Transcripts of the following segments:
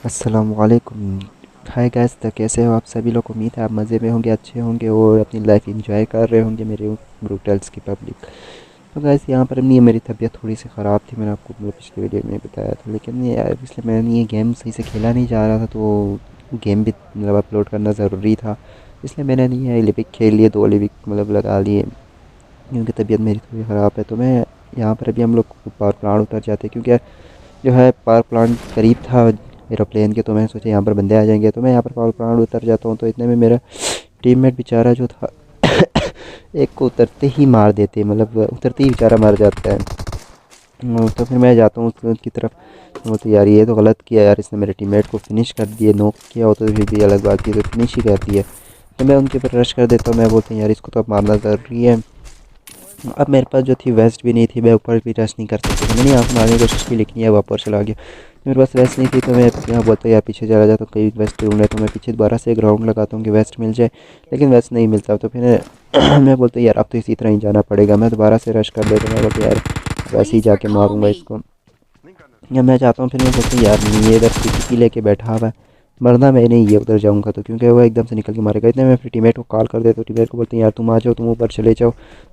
अस्सलामुअलैकुम। Hi guys, तो कैसे हो आप सभी लोग। उम्मीद है आप मज़े में होंगे, अच्छे होंगे और अपनी लाइफ एंजॉय कर रहे होंगे मेरे ब्रूटल्स की पब्लिक। तो गाइस यहाँ पर नहीं, मेरी तबीयत थोड़ी सी ख़राब थी, मैंने आपको मतलब पिछले वीडियो में बताया था। लेकिन ये यार इसलिए मैंने ये गेम सही से खेला नहीं जा रहा था, तो गेम भी मतलब अपलोड करना ज़रूरी था। इसलिए मैंने नहीं है लिपिक खेल लिए, 2 लिपिक मतलब लगा लिए, क्योंकि तबीयत मेरी थोड़ी ख़राब है। तो मैं यहाँ पर अभी हम लोग पावर प्लांट उतर जाते हैं, क्योंकि जो है पावर प्लांट करीब था एरोप्लेन के। तो मैं सोचा यहाँ पर बंदे आ जाएंगे, तो मैं यहाँ पर पावर प्लांट उतर जाता हूँ। तो इतने में मेरा टीममेट बेचारा जो था एक को उतरते ही मार देते, मतलब उतरते ही बेचारा मर जाता है। तो फिर मैं जाता हूँ उसकी तरफ। वो तो यार ये तो गलत किया यार, इसने मेरे टीममेट को फिनिश कर दिए, नॉक किया हो तो फिर भी अलग बात थी, तो फिनिश ही कर दिया। तो मैं उनके ऊपर रश कर देता हूँ, मैं बोलता हूँ यार इसको तो अब मारना ज़रूरी है। अब मेरे पास जो थी वेस्ट भी नहीं थी, मैं ऊपर भी रश नहीं कर सकता था। मैंने यहाँ से मारने की कोशिश की, लेकिन ये वापस चला गया। मेरे पास वेस्ट नहीं थी, तो मैं यहाँ बोलता यार पीछे चला जाता हूँ, कहीं वेस्ट ढूंढ है। तो मैं पीछे दोबारा से एक राउंड लगाता हूँ कि वेस्ट मिल जाए, लेकिन वेस्ट नहीं मिलता। तो फिर मैं बोलता यार अब तो इसी तरह ही जाना पड़ेगा। मैं दोबारा से रश कर देता हूँ, मैं बोलता यार वैसे ही Police जाके recall मारूंगा me. इसको। या मैं चाहता हूँ, फिर मैं सोचता हूँ यार ये इधर पीछे लेके बैठा हुआ है, मरना मैं नहीं, ये उधर जाऊँगा तो, क्योंकि वो एकदम से निकल के मारेगा। इतने मैं फिर टीममेट को कॉल कर देता हूँ, टीममेट को बोलते हैं यार तुम आ जाओ, तुम ऊपर चले जाओ,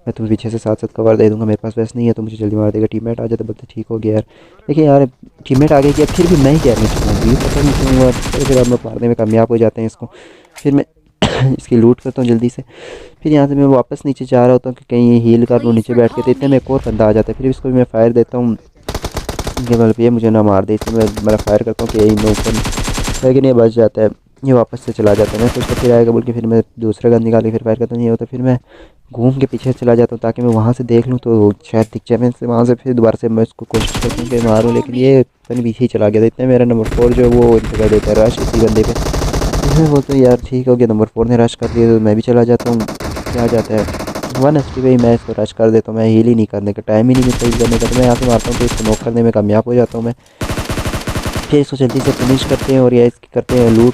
मैं तुम्हें पीछे से साथ साथ कवर दे दूँगा, मेरे पास वैसे नहीं है तो मुझे जल्दी मार देगा। टीममेट आ जाता, बोलते ठीक हो गया यार। लेकिन यार टीममेट आगे किया, फिर भी मैं ही डैमेज हूँ, ये पता नहीं क्यों हुआ। फिर हम लोग मारने में कामयाब हो जाते हैं इसको। फिर मैं इसकी लूट करता हूँ जल्दी से। फिर यहाँ से मैं वापस नीचे जा रहा होता हूँ कि कहीं हील कर लूँ Police नीचे बैठ के। तो recall इतने में me. एक और बंदा आ जाता है, फिर इसको भी मैं फायर देता हूँ कि मतलब ये मुझे ना मार दे। इसलिए मैं फायर करता हूँ कि यही मैं ऊपर, लेकिन ये बच जाता है। ये वापस से चला जाता है, मैं सोचता फिर आएगा बोल के, फिर मैं दूसरा गन निकाल के फिर फायर करता नहीं होता। फिर मैं घूम के पीछे चला जाता हूँ ताकि मैं वहाँ से देख लूँ तो शायद दिख जाए। मैं वहाँ से फिर दोबारा से मैं उसको कोशिश करता हूँ कि Police मारूँ, recall लेकिन me. ये पता नहीं पीछे ही चला गया था। इतने मेरा नंबर 4 जो है वो इंतजार कर देता है रश इसी बंदे पे। फिर मैं बोलता हूँ यार ठीक हो गया, नंबर 4 ने रश कर दिया तो मैं भी चला जाता हूँ। क्या जाता है 1 HP पे ही मैं इसको रश कर देता हूँ, मैं हील ही नहीं करने का, टाइम ही नहीं मिलता हील करने का। तो मैं यहाँ से मारता हूँ तो इसको नॉक करने में कामयाब हो जाता हूँ मैं। फिर इसको जल्दी से फिनिश करते हैं और या इसकी करते हैं लूट।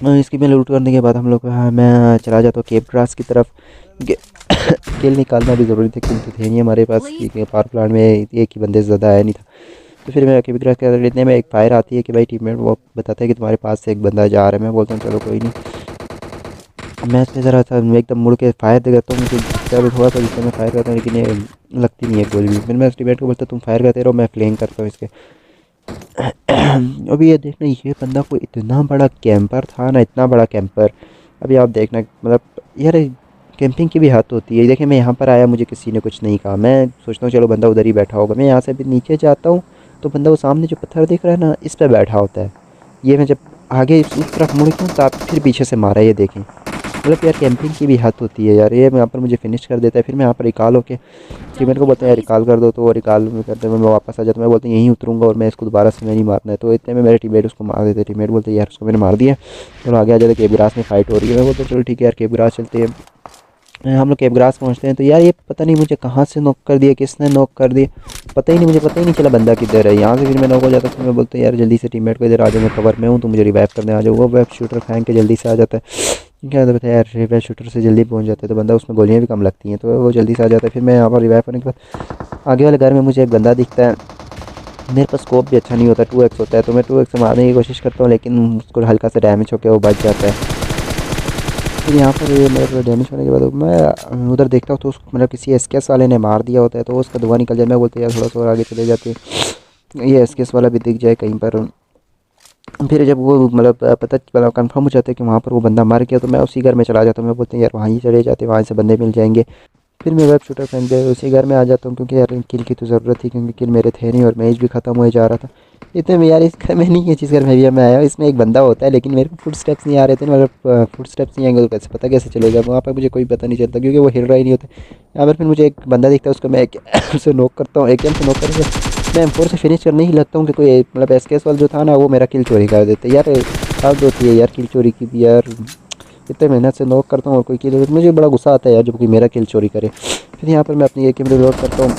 इसकी में लूट करने के बाद हम लोग मैं चला जाता हूँ केप ग्रास की तरफ। किल निकालना भी ज़रूरी था, किल तो थे नहीं हमारे पास, Police. क्योंकि पावर प्लांट में एक ही बंदे से ज़्यादा आया नहीं था। तो फिर मैं केप ग्रास के अंदर इतने में एक फायर आती है कि भाई टीममेट वो बताता है कि तुम्हारे पास से एक बंदा जा रहा है। मैं बोलता हूँ चलो कोई नहीं। मैं इस पे ज़रा था एकदम मुड़ के फायर दे देता हूँ, मुझे दिखता भी थोड़ा सा जिससे मैं फायर करता हूँ, लेकिन ये लगती नहीं है गोली भी। फिर मैं टीममेट को बोलता हूँ तुम फायर करते रहो, मैं फ्लेंग करता हूँ इसके। अभी ये देखना, ये बंदा कोई इतना बड़ा कैंपर था ना, इतना बड़ा कैंपर। अभी आप देखना मतलब यार कैंपिंग की भी हद होती है। देखिए मैं यहाँ पर आया, मुझे किसी ने कुछ नहीं कहा, मैं सोचता हूँ चलो बंदा उधर ही बैठा होगा। मैं यहाँ से अभी नीचे जाता हूँ तो बंदा वो सामने जो पत्थर दिख रहा है ना, इस पे बैठा होता है। ये मैं जब आगे उस तरफ मुड़ गया तो आप फिर पीछे से मारा, ये देखें। मतलब यार कैंपिंग की भी हद होती है यार। ये यहाँ पर मुझे फिनिश कर देता है, फिर मैं यहाँ पर रिकॉल होके टीममेट को बोलता है यार Police. रिकॉल कर दो, तो वो रिकॉल में करते हुए मैं वापस आ जाता हूँ। मैं बोलता हूँ यहीं उतरूँगा और मैं इसको दोबारा से मैं नहीं मारना है। तो इतने में मेरे टीममेट उसको मार देते, टीममेट बोलते हैं यार उसको मैंने मार दिया, चलो आगे आ जाते। केप ग्रास में फाइट हो रही है, मैं बोलता हूँ चलो ठीक है यार केप ग्रास चलते हैं। हम लोग केप ग्रास पहुँचते हैं तो यार ये पता नहीं मुझे कहाँ से नॉक कर दिया, किसने नॉक कर दिया पता ही नहीं, मुझे पता ही नहीं चला बंदा किधर है। यहाँ से फिर मैं नॉक हो जाता हूँ। फिर मैं बोलता हूँ यार जल्दी से टीममेट को इधर आ जाओ, मैं कवर में हूँ तो मुझे रिवाइव करने आ जाओ। वो वेब शूटर फेंक के जल्दी से आ जाता है। क्या होता है यार, रिवाइव शूटर से जल्दी पहुँच जाता है तो बंदा उसमें गोलियाँ भी कम लगती हैं, तो वो जल्दी से आ जाता है। फिर मैं यहाँ पर रिवाइव करने के बाद आगे वाले घर में मुझे एक बंदा दिखता है। मेरे पास स्कोप भी अच्छा नहीं होता, 2x होता है, तो मैं 2x से मारने की कोशिश करता हूँ, लेकिन उसको हल्का सा डैमेज होकर वो बच जाता है। फिर यहाँ पर ये मेरा डैमेज होने के बाद मैं उधर देखता हूँ तो उसको मतलब किसी एसकेएस वाले ने मार दिया होता है, तो उसका धुआं निकल जाए। मैं बोलता हूँ यार थोड़ा सा और आगे चले जाते हैं, ये एसकेएस वाला भी दिख जाए कहीं पर। फिर जब वो मतलब पता मतलब कंफर्म हो जाता है कि वहाँ पर वो बंदा मर गया, तो मैं उसी घर में चला जाता हूँ। मैं बोलता हूँ यार वहाँ ही चले जाते, वहाँ से बंदे मिल जाएंगे। फिर मैं वेब शूटर फेंक के उसी घर में आ जाता हूँ, क्योंकि यार किल की तो ज़रूरत थी, क्योंकि किल मेरे थे नहीं और मैच भी ख़त्म हो जा रहा था। इतने में यार इस घर में नहीं है जिस घर में भी मैं आया हूँ, इसमें एक बंदा होता है, लेकिन मेरे को फुट स्टेप्स नहीं आ रहे थे, मतलब फुट स्टेप्स नहीं आएंगे तो कैसे पता कैसे चलेगा वहाँ पर, मुझे कोई पता नहीं चलता क्योंकि वो हिल रहा ही नहीं होता। यहाँ पर फिर मुझे एक बंदा दिखता है, उसको मैं से नॉक करता हूँ, एकदम से नॉक करके मैं M4 से फिनिश करने ही लगता हूँ कि कोई मतलब एसकेएस वाला जो था ना वो मेरा किल चोरी कर देते यार। हद होती है यार किल चोरी की भी यार। इतने मेहनत से नॉक करता हूँ और कोई किल, मुझे बड़ा गुस्सा आता है यार जब कोई मेरा किल चोरी करे। फिर यहाँ पर मैं अपनी एक रिलोड करता हूँ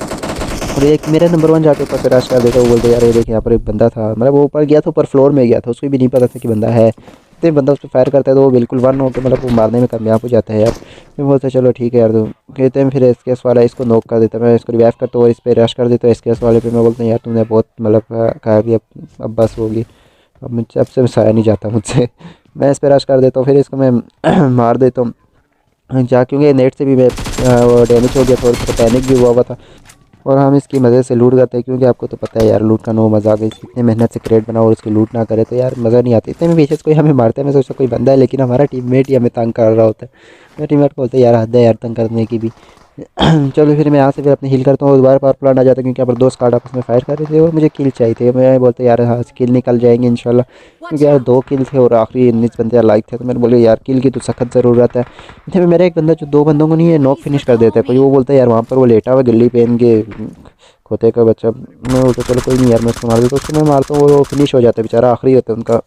और एक मेरा नंबर 1 जाके ऊपर से रश कर देता है। वो बोलते यार ये देख यहाँ पर एक बंदा था, मतलब वो ऊपर गया था, ऊपर फ्लोर में गया था, उसको भी नहीं पता था कि बंदा है। जितने बंदा उस पर फायर करता है तो वो बिल्कुल वन होकर मतलब वो मारने में कामयाब हो जाता है यार। मैं बोलता चलो ठीक है यार, तो कहते हैं फिर एसकेएस वाला इसको नॉक कर देता है, मैं इसको रिवाइव करता हूँ और इस पर रश कर देता हूँ एसकेएस वाले पे। मैं बोलता हूँ यार तुमने बहुत मतलब कहा कि अब बस होगी, अब मुझसे अब से सहाया नहीं जाता मुझसे। मैं इस पर रश कर देता हूँ, फिर इसको मैं मार देता हूँ जा, क्योंकि नेट से भी मैं वो डैमेज हो गया, थोड़ा सा पैनिक भी हुआ था। और हम इसकी मज़े से लूट करते हैं, क्योंकि आपको तो पता है यार लूट का नो मज़ा आ गई, इतने मेहनत से क्रिएट बनाओ और उसकी लूट ना करे तो यार मज़ा नहीं आता। इतने में पीछे से कोई हमें मारता है, मैं सोचता कोई बंदा है, लेकिन हमारा टीममेट ही हमें तंग कर रहा होता है। मेरे टीममेट को बोलते हैं यार हद है यार तंग करने की भी। चलो फिर मैं यहाँ से फिर अपने हील करता हूँ, दोबारा पावर प्लांट आ जाता है, क्योंकि यहाँ पर दो स्क्वाड आपस में फायर कर रहे थे और मुझे किल चाहिए थे। मैं बोलता यार हाँ किल निकल जाएंगे इंशाल्लाह, क्योंकि यार 2 किल थे और आखिरी 19 बंदे लाइक थे। तो मैंने बोले यार किल की तो सख्त ज़रूरत है। इतने में मेरा एक बंदा जो 2 बंदों को नहीं है नॉक फिनिश कर देता है, कोई वो बोलता है यार वहाँ पर वो लेटा हुआ गिल्ली पहन के खोते का बच्चा। मैं बोलता चलो कोई नहीं यार मैं उसको मार देता हूँ, उसको मैं मारता हूँ वो फिनिश हो जाता है बेचारा, आखिरी होता है उनका।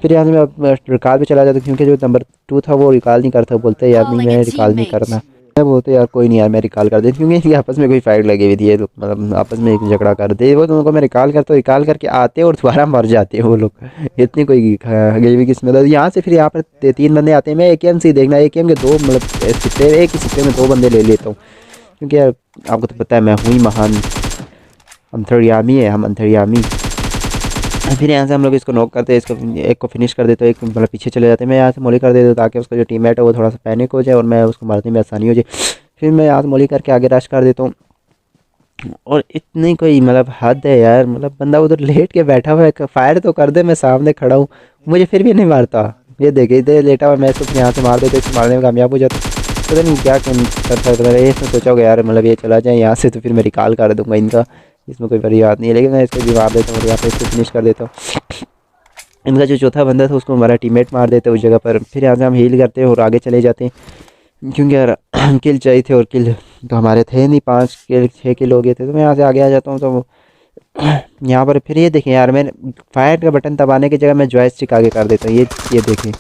फिर यहाँ से मैं रिकॉल पे चला जाता हूँ, क्योंकि जो नंबर 2 था वो रिकॉल नहीं करता, बोलते यार नहीं मैं रिकॉल नहीं करना। मैं बोलते यार कोई नहीं यार मैं रिकॉल कर देती, क्योंकि इनकी आपस में कोई फाइट लगी हुई थी, ये लोग मतलब आपस में एक झगड़ा करते वो, तो उनको मैं रिकॉल करता हूँ, रिकॉल करके आते और दोबारा मर जाते हैं वो लोग। इतनी कोई गई हुई किस्मत है। यहाँ से फिर यहाँ पर 3 बंदे आते हैं, मैं AKM से ही देखना, AKM के 2 मतलब सिक्के, एक ही सिक्के में 2 बंदे ले लेता हूँ, क्योंकि यार आपको तो पता है मैं हूँ ही महान, अंतर्यामी है हम, अंतर्यामी। फिर यहाँ से हम लोग इसको नॉक करते हैं, इसको एक को फिनिश कर देते हैं, एक मतलब पीछे चले जाते हैं। मैं यहाँ से मोली कर देता हूँ ताकि उसका जो टीममेट है वो थोड़ा सा पैनिक हो जाए और मैं उसको मारने में आसानी हो जाए। फिर मैं यहाँ से मोली करके आगे रश कर देता हूँ। और इतनी कोई मतलब हद है यार, मतलब बंदा उधर लेट के बैठा हुआ है, फायर तो कर दे, मैं सामने खड़ा हूँ, मुझे फिर भी नहीं मारता। ये देखे इधर लेटा हुआ, मैं इसको यहाँ से मार देता, इसको मारने में कामयाब हो जाता। पता नहीं क्या कर सकता है, इसमें सोचा होगा यार मतलब ये चला जाए यहाँ से तो फिर मैं रिकॉल कर दूँगा इनका, इसमें कोई बड़ी बात नहीं है। लेकिन मैं इसको भी मार देता हूँ और यहाँ पर इसको फिनिश कर देता हूँ। इनका जो चौथा बंदा था उसको हमारा टीममेट मार देता है उस जगह पर। फिर यहाँ से हम हील करते हैं और आगे चले जाते हैं, क्योंकि यार किल चाहिए थे और किल तो हमारे थे नहीं, 5 किल 6 किल हो गए थे। तो मैं यहाँ से आगे आ जाता हूँ। तो यहाँ पर फिर ये देखें यार, मैंने फायर का बटन दबाने की जगह मैं जॉयस्टिक आगे कर देता हूँ, ये देखें,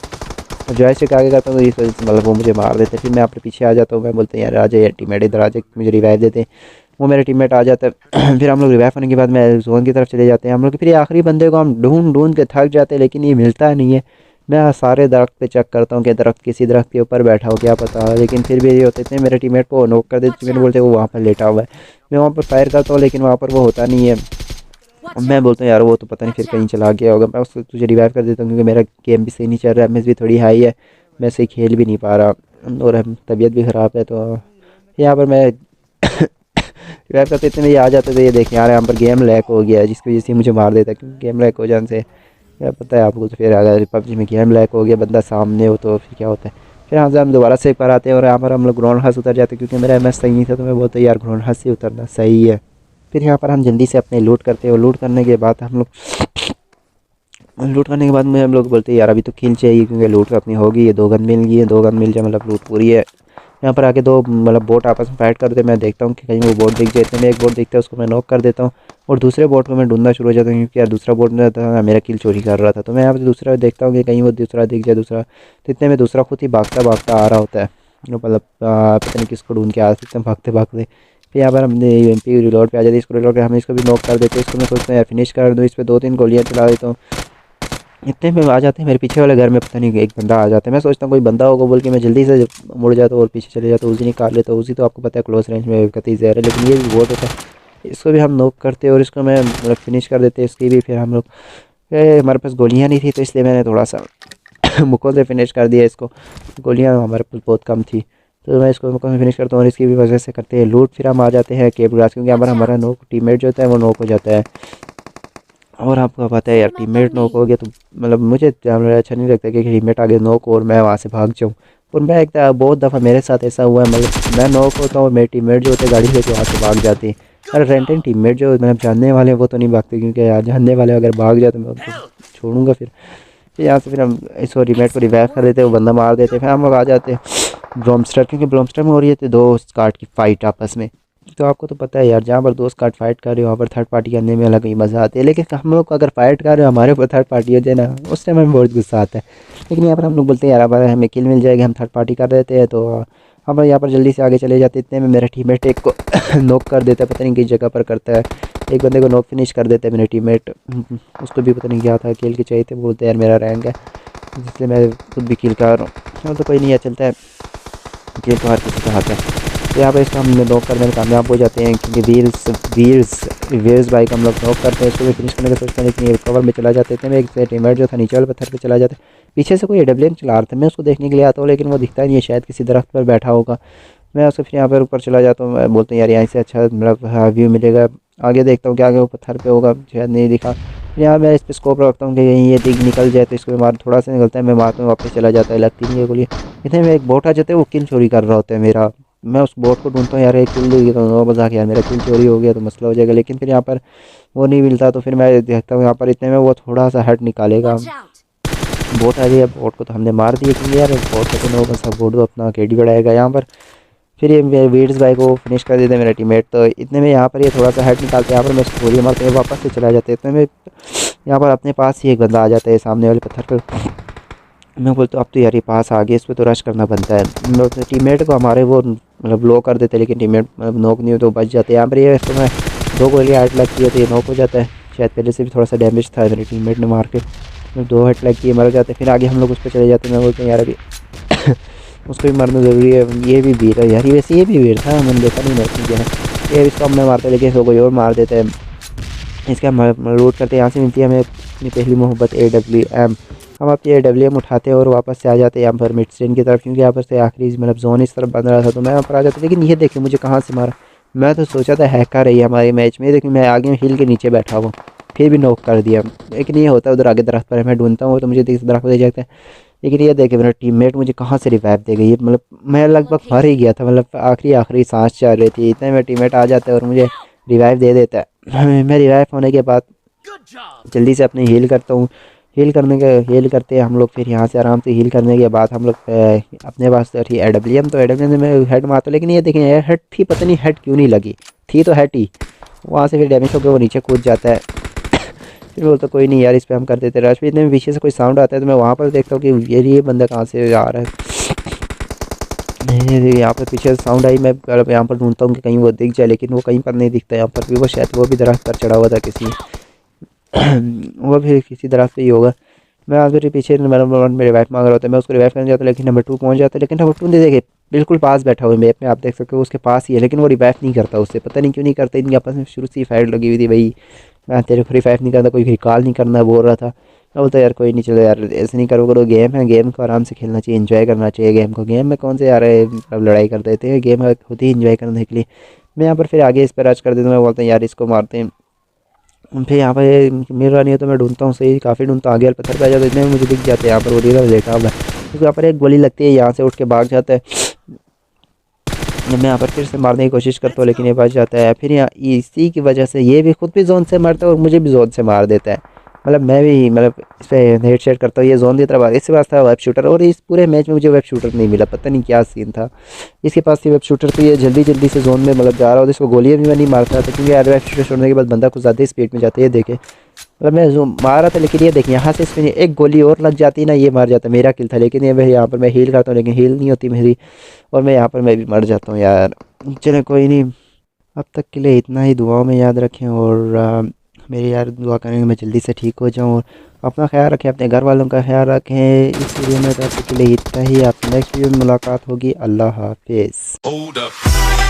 जॉयस्टिक आगे करता हूँ तो इस वजह से मतलब वो मुझे मार देते हैं। फिर मैं अपने पीछे आ जाता हूँ, मैं बोलते हैं यार आ जाए टीममेट इधर आ जाए, मुझे रिवाइव देते हैं। वो मेरा टीममेट आ जाता है। फिर हम लोग रिवाइव होने के बाद मैं जोन की तरफ चले जाते हैं हम लोग। फिर ये आखिरी बंदे को हम ढूंढ ढूंढ के थक जाते हैं, लेकिन ये मिलता नहीं है। मैं सारे दरख्त पे चेक करता हूँ कि दरख्त किसी दरख्त के ऊपर बैठा हो क्या पता, लेकिन फिर भी ये होते थे मेरे टीममेट को नॉक कर देते, मैंने बोलते वो वहाँ पर लेटा हुआ है। मैं वहाँ पर फायर करता हूँ लेकिन वहाँ पर वो होता नहीं है। मैं बोलता हूँ यार वो तो पता नहीं फिर कहीं चला गया होगा, मैं उसको तुझे रिवाइव कर देता हूँ, क्योंकि मेरा गेम भी सही नहीं चल रहा है, एमएस भी थोड़ी हाई है, मैं सही खेल भी नहीं पा रहा और तबीयत भी ख़राब है। तो यहाँ पर मैं रिवाइव करते इतने में ये आ जाते थे, ये देखें यार यहाँ पर गेम लैक हो गया है, जिसकी वजह से मुझे मार देता है, क्योंकि गेम लैक हो जाने से क्या पता है आपको। तो फिर अगर पबजी में गेम लैक हो गया, बंदा सामने हो तो फिर क्या होता है। फिर यहाँ से हम दोबारा से एक बार आते हैं और यहाँ पर हम लोग ग्राउंड हाउस उतर जाते हैं, क्योंकि मेरा एमएस सही नहीं था। तो मैं बोलता यार ग्राउंड हाउस से उतरना सही है। फिर यहाँ पर हम जल्दी से अपने लूट करते हैं और लूट करने के बाद में हम लोग बोलते हैं यार अभी तो किल चाहिए, क्योंकि लूट तो अपनी होगी, ये 2 गन मिल गई है, 2 गन मिल जाए मतलब लूट पूरी है। यहाँ पर आके 2 मतलब बोट आपस में फाइट करते, मैं देखता हूँ कि कहीं वो बोट दिख जाते हैं, मैं एक बोट दिखता है उसको मैं नॉक कर देता हूँ और दूसरे बोट को मैं ढूंढना शुरू हो जाता हूँ, क्योंकि यार दूसरा बोट में था मेरा किल चोरी कर रहा था। तो मैं यहाँ पर दूसरा देखता हूँ कि कहीं वो दूसरा दिख जाए दूसरा। तो इतने में दूसरा खुद ही भागता भागता आ रहा होता है, मतलब पता नहीं किसको ढूंढ के आ सकते हैं भागते भागते। फिर यहाँ पर हमने UMP रिलोड पे आ जाती है, इसको रिलोड पे हम इसको भी नॉक कर देते हैं। इसको मैं सोचता हूँ यार फिनिश कर दूँ, इस पर 2-3 गोलियाँ चला देता हूँ। इतने में आ जाते हैं मेरे पीछे वाले घर में, पता नहीं एक बंदा आ जाता है, मैं सोचता हूँ कोई बंदा होगा बोल के मैं जल्दी से मुड़ जाता हूँ और पीछे चले जाता हूँ, उसी निकाल लेता हूँ। उसी तो आपको पता है क्लोज रेंज में कतई ज़हर है, लेकिन ये भी बहुत होता है। इसको भी हम नॉक करते हैं और इसको मैं मतलब फिनिश कर देते हैं इसकी भी। फिर हम लोग हमारे पास गोलियाँ नहीं थी, तो इसलिए मैंने थोड़ा सा मुक्कों से फिनिश कर दिया इसको, गोलियाँ हमारे पास बहुत कम थी। तो मैं इसको मुक्कों से फिनिश करता हूँ और इसकी भी वजह से करते हैं लूट। फिर हम आ जाते हैं केव ग्रास, क्योंकि हमारा नोक टीममेट जो होता है वो नोक हो जाता है। और आपको पता है यार टीममेट नॉक हो गया तो मतलब मुझे अच्छा नहीं लगता कि टीममेट आगे नॉक और मैं वहाँ से भाग जाऊँ। और मैं एक बहुत दफ़ा मेरे साथ ऐसा हुआ है, मतलब मैं नॉक होता हूँ और मेरे टीममेट जो होते हैं गाड़ी लेके वहाँ से भाग जाते हैं। अरे रेंटेन टीममेट जो मतलब जानने वाले हैं वो तो नहीं भागते, क्योंकि यार जानने वाले अगर भाग जाए तो मैं उनको छोड़ूंगा। फिर यहाँ से फिर हम इस टीममेट को रिवाइव कर देते हैं, वो बंदा मार देते हैं। फिर हम लोग आ जाते हैं ब्रोमस्टर, क्योंकि ब्रोमस्टर में हो रही है 2 स्काट की फ़ाइट आपस में। तो आपको तो पता है यार जहाँ पर 2 स्क्वाड फाइट कर रहे हो वहाँ पर थर्ड पार्टी करने में अलग ही मज़ा आता है। लेकिन हम लोग अगर फाइट कर रहे हो हमारे ऊपर थर्ड पार्टी हो जाए ना, उस टाइम हमें बहुत गुस्सा आता है। लेकिन यहाँ पर हम लोग बोलते हैं यार अब हमें किल मिल जाएगी, हम थर्ड पार्टी कर देते हैं। तो हम यहाँ पर जल्दी से आगे चले जाते। इतने में मेरा टीममेट एक को नॉक कर देता है, पता नहीं किस जगह पर करता है, एक बंदे को नॉक फिनिश कर देता है मेरे टीममेट। उसको भी पता नहीं क्या था, किल के चाहिए थे, बोलते हैं यार मेरा रैंक है। जिससे मैं खुद भी किल कर रहा हूँ। चलो तो कोई नहीं है, चलता है, किल तो हर किसी का हाथ है। तो यहाँ पर इसको हम नॉक करने में कामयाब हो जाते हैं, क्योंकि वील्स बाइक हम लोग नॉक करते हैं, इसको भी फिनिश करने का सोचते हैं, लेकिन ये कवर में चला जाते थे। मैं एक टीममेट जो था नीचे वाले पत्थर पे चला जाता है, पीछे से कोई AWM चला रहा था, मैं उसको देखने के लिए आता हूँ, लेकिन वो दिखता नहीं है, शायद किसी दरख्त पर बैठा होगा। मैं उसको फिर यहाँ पर ऊपर चला जाता हूँ, मैं बोलता हूँ यार यहाँ से अच्छा मतलब व्यू मिलेगा। आगे देखता हूँ कि आगे वो पत्थर पे होगा, शायद नहीं दिखा। फिर यहाँ मैं इस पर स्कोप रखता हूँ कि कहीं ये दिख निकल जाए, तो इसको मार, थोड़ा सा निकलता है, मैं मारता हूँ, वापस चला जाता है, लगती नहीं है गोली। इतने में एक बोट आ जाता है, वो किल चोरी कर रहा होता है मेरा। मैं उस बोट को ढूंढता हूँ, यार एक किल देगी तो मजाक, यार मेरा किल चोरी हो गया तो मसला हो जाएगा, लेकिन फिर यहाँ पर वो नहीं मिलता। तो फिर मैं देखता हूँ यहाँ पर, इतने में वो थोड़ा सा हट निकालेगा, बोट आ गया। बोट को तो हमने मार दिया, क्योंकि यार बोट को तो नो बस, बोट तो अपना केडी बढ़ाएगा यहाँ पर। फिर ये मेरे वीड्स भाई को फिनिश कर देते हैं मेरा टीममेट। तो इतने में यहाँ पर ये थोड़ा सा हेड निकालते हैं, यहाँ पर मैं इसको गोली मारते हैं, वापस से चला जाते हैं। इतने में यहाँ पर अपने पास ही एक बंदा आ जाता है सामने वाले पत्थर पर। मैं बोलता हूँ अब तो यार ये पास आ गया, इस पर तो रश करना बनता है। टीममेट को हमारे वो मतलब लो कर देते हैं, लेकिन टीममेट मतलब नॉक नहीं हो तो बच जाते हैं। यहाँ पर ये इसको मैं 2 गोली हेड लगती है तो ये नॉक हो जाता है। शायद पहले से भी थोड़ा सा डैमेज था मेरे टीममेट ने मार के, 2 हेड लग के मर जाते हैं। फिर आगे हम लोग उस पर चले जाते हैं। मैं बोलते हैं यार अभी उसको भी मारना ज़रूरी है, ये भी वीर है यार, वैसे ये भी वीर था, मैंने देखा नहीं नोट किया है। ये इसको हमने मारते हैं, लेकिन इसको कोई और मार देता है। इसका हम लूट करते हैं, यहाँ से मिलती है हमें अपनी पहली मोहब्बत AWM। हम अपनी AWM उठाते हैं और वापस से आ जाते हैं यहाँ पर मिड स्टेन की तरफ, क्योंकि यहाँ पर से आखिरी मतलब जोन इस तरफ बन रहा था, तो मैं यहाँ पर आ जाता। लेकिन ये देखिए मुझे कहाँ से मारा, मैं तो सोचा था हैकर रही है हमारे मैच में, लेकिन मैं आगे हिल के नीचे बैठा हुआ, फिर भी नॉक कर दिया। लेकिन ये होता है उधर आगे दरख्त पर मैं ढूंढता हूँ, तो मुझे दरख्त पर दे जाता है। लेकिन ये देखे मेरा टीममेट मुझे कहाँ से रिवाइव दे गई, मतलब मैं लगभग मर ही गया था, मतलब आखिरी सांस चल रही थी। इतने में टीममेट आ जाता है और मुझे रिवाइव दे देता है। मैं रिवाइव होने के बाद जल्दी से अपने हील करता हूँ। हील करते हैं हम लोग। फिर यहाँ से आराम से हील करने के बाद हम लोग अपने पास थी AWM, तो AWM से मैं हेड मारता हूँ। लेकिन ये देखें यार हेड थी, पता नहीं हेड क्यों नहीं लगी थी, तो हेड ही वहाँ से फिर डैमेज होकर वो नीचे कूद जाता है। फिर बोलता कोई नहीं यार, इस पर हम कर देते रश। फिर इतने में पीछे से कोई साउंड आता है, तो मैं वहाँ पर देखता हूँ कि ये बंदा कहाँ से आ रहा है। यहाँ पर पीछे साउंड आई, मैं यहाँ पर ढूंढता हूँ कि कहीं वो दिख जाए, लेकिन वो कहीं पर नहीं दिखता। यहाँ पर भी वो शायद वो भी दरख्त पर चढ़ा हुआ था किसी वो भी किसी दरख्त पे ही होगा। मैं आज मेरे पीछे नंबर 1 में रिवाइव मांग रहा होता है, मैं उसको रिवाइव करने जाता हूँ, लेकिन नंबर 2 पहुँच जाता है। लेकिन नंबर 2 ने देखे बिल्कुल पास बैठा हुआ है मैप में, आप देख सकते हो उसके पास ही है, लेकिन वो रिवाइव नहीं करता उससे, पता नहीं क्यों नहीं करता। इनके आपस में शुरू से ही फाइट लगी हुई थी, भाई मैं तेरे को रिवाइव नहीं करता, कोई रिकॉल नहीं करना बोल रहा था। मैं बोलता यार कोई नहीं, चलो यार ऐसे नहीं करो, गेम है, गेम को आराम से खेलना चाहिए, इन्जॉय करना चाहिए गेम को। गेम में कौन से यार मतलब लड़ाई कर देते हैं, गेम खुद ही इन्जॉय करने के लिए। मैं यहाँ पर फिर आगे इस पर रश कर देता हूँ, मैं बोलता हूँ यार इसको मारते हैं। फिर यहाँ पे मिल रहा नहीं है तो मैं ढूंढता हूँ, सही काफ़ी ढूंढता हूँ, आगे वाले पत्थर पे आ जाता है। इतने में मुझे दिख जाते हैं यहाँ पर वो रीडर लेटा हुआ है, उसको यहाँ पर एक गोली लगती है, यहाँ से उठ के भाग जाता है। मैं यहाँ पर फिर से मारने की कोशिश करता हूँ, लेकिन ये बच जाता है। फिर यहाँ इसी की वजह से ये भी खुद भी जोन से मारता है और मुझे भी जोन से मार देता है। मतलब मैं भी मतलब इस पर हेड शेड करता हूँ, ये जोन की तरफ आ गया। इसके पास था वेब शूटर, और इस पूरे मैच में मुझे वेब शूटर नहीं मिला, पता नहीं क्या सीन था। इसके पास थी वेब शूटर, तो ये जल्दी जल्दी से जोन में मतलब जा रहा हो, इसको गोलियाँ भी मैं नहीं मारता था, क्योंकि यार वेब शूटर छोड़ने के बाद बंदा कुछ ज़्यादा ही स्पीड में जाता है। ये देखे मतलब मैं जो मार रहा था, लेकिन ये देखिए यहाँ से इसमें एक गोली और लग जाती ना, ये मार जाता, मेरा किल था। लेकिन ये मैं यहाँ पर मैं हील करता हूँ, लेकिन हील नहीं होती मेरी, और मैं यहाँ पर मैं भी मर जाता हूँ यार। चलो कोई नहीं, अब तक के लिए इतना ही, दुआओं में याद रखें, और मेरी यार दुआ करें कि मैं जल्दी से ठीक हो जाऊँ। और अपना ख्याल रखें, अपने घर वालों का ख्याल रखें। इस वीडियो में तो अब तक के लिए इतना ही, आपसे नेक्स्ट वीडियो में मुलाकात होगी। अल्लाह हाफिज़।